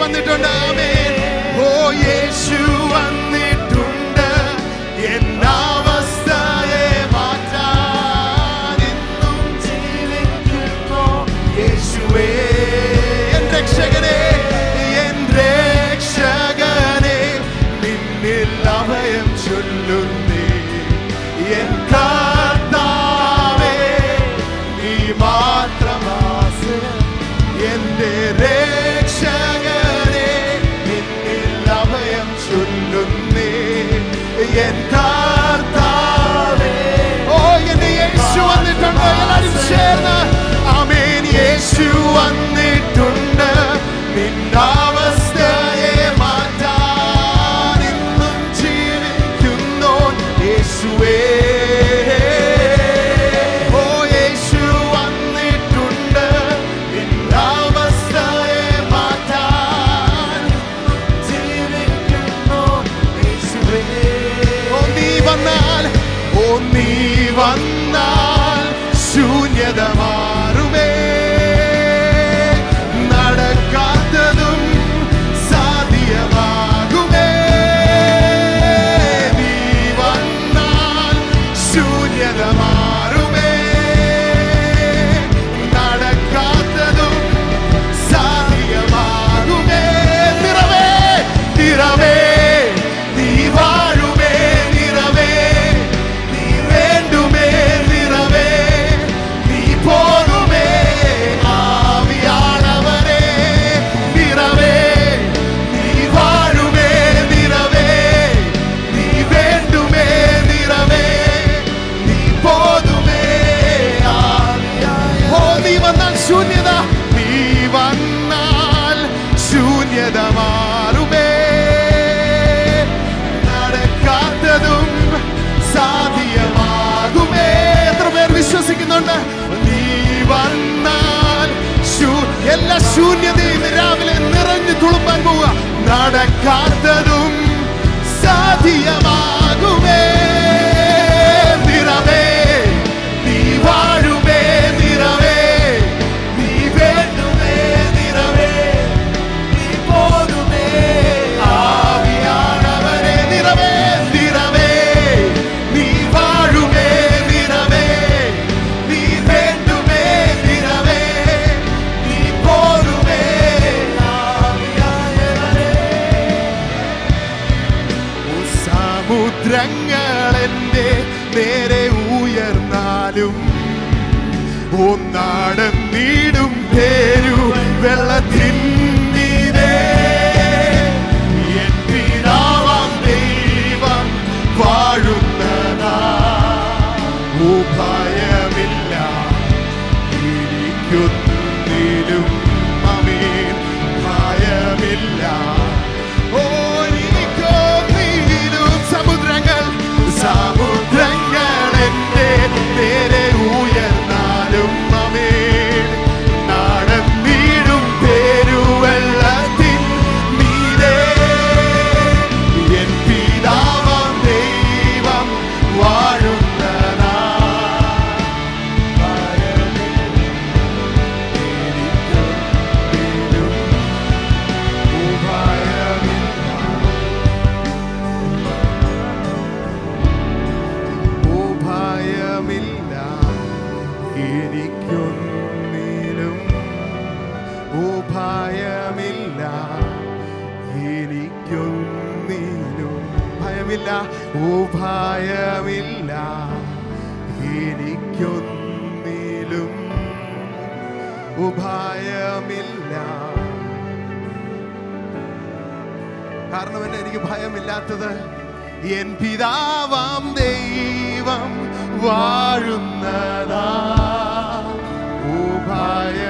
വന്നിട്ടുണ്ട്. ആമേൻ. ഓ യേശു വന്നിട്ടുണ്ട് എന്നവസ്ഥയെ മാറ്റാൻ. ഇന്നും ജീവിക്കുന്നു യേശുവേ എൻ രക്ഷകനെ, എൻ രക്ഷകനെ. നിന്നിൽ അഭയം ചൊല്ലുന്നേ എൻ കർത്താവേ, നീ മാത്രമാശ്രയം. എന്റെ രക്ഷകനെ, നിന്നിൽ അഭയം ചൊല്ലുന്നേ എൻ കർത്താവേ. ഓ എന്റെ യേശു വന്നിട്ടുണ്ട്. എല്ലാവരും ചേർന്ന് ആമേൻ. യേശു വന്നിട്ടുണ്ട് നിന്നവസ്ഥയെ മാറ്റാൻ. ഇന്നും ജീവിക്കുന്നു യേശുവേ. ഓ യേശു വന്നിട്ടുണ്ട് നിന്നവസ്ഥയെ മാറ്റാൻ. ജീവിക്കുന്നു യേശുവേ. ഓ നീ വന്നാൽ ശൂന്യത മാറുമേ. നടക്കാത്തതും സാധ്യമാകുമേ. നീ വന്നാൽ ശൂന്യത മാറുമേ. നടക്കാത്തതും സാധ്യമാകുമേ. നിറവേ നിറവേ നീ വാഴുമേ. നിറവേ നീ വേണ്ടുമേ. നിറവേ നീ പോകുമേ. ആവിയാണവരേ. നിറവേ നീ വാഴുമേ. നിറവേ നീ വേണ്ടുമേ. നിറവേ നീ പോകുമേ. ഓ നീ വന്നാൽ ശൂന്യത, നീ വന്നാൽ ശൂന്യത മാറുമേ. നടക്കാത്തതും സാധ്യമാകുമേ. എത്ര പേർ വിശ്വസിക്കുന്നുണ്ട്? നീ വന്നാൽ എല്ലാ ശൂന്യതയും രാവിലെ നിറഞ്ഞു തുളുമ്പാൻ പോവുക. നടക്കാത്തതും സാധ്യമാകുമേ. നിറവേ നീ വാഴുമേ. നിറവേ നീ വേണ്ടുമേ. നിറവേ നീ പോകുമേ. ആവിയാണവരേ. നിറവേ നിറവേ നീ വാഴുമേ. നിറവേ നീ വേണ്ടുമേ. നിറവേ നീ പോകുമേ. ആവിയായവരേ. ഓ സമുദ്രങ്ങൾ എന്റെ നേരെ ഉയർന്നാലും ഒന്നാടന്നീടും പേരു വെള്ളത്തിൻ മീതെ എൻ പിതാവാം ദൈവം വാഴുന്നതാ. ഓ ഭയമില്ല എനിക്കൊന്നിലും. ആമേൻ. ഭയമില്ല ഓ എനിക്കൊന്നിലും. സമുദ്രങ്ങൾ എന്റെ നേരെ ഉയർന്നാലും ആമേൻ. നടന്നീടും പേരുവെള്ളത്തിൻ മീതെ എൻ പിതാവാം ദൈവം വാഴുന്നതാ. എനിക്കൊന്നിലും ഓ ഭയമില്ല. എനിക്കൊന്നിലും ഭയമില്ല. ഓ ഭയമില്ല. എനിക്കൊന്നിലും ഓ ഭയമില്ല. കാരണം എന്നെ എനിക്ക് ഭയമില്ലാത്തത് എൻ പിതാവാം ദൈവം വാഴുന്നതാ. ഓ ഭയ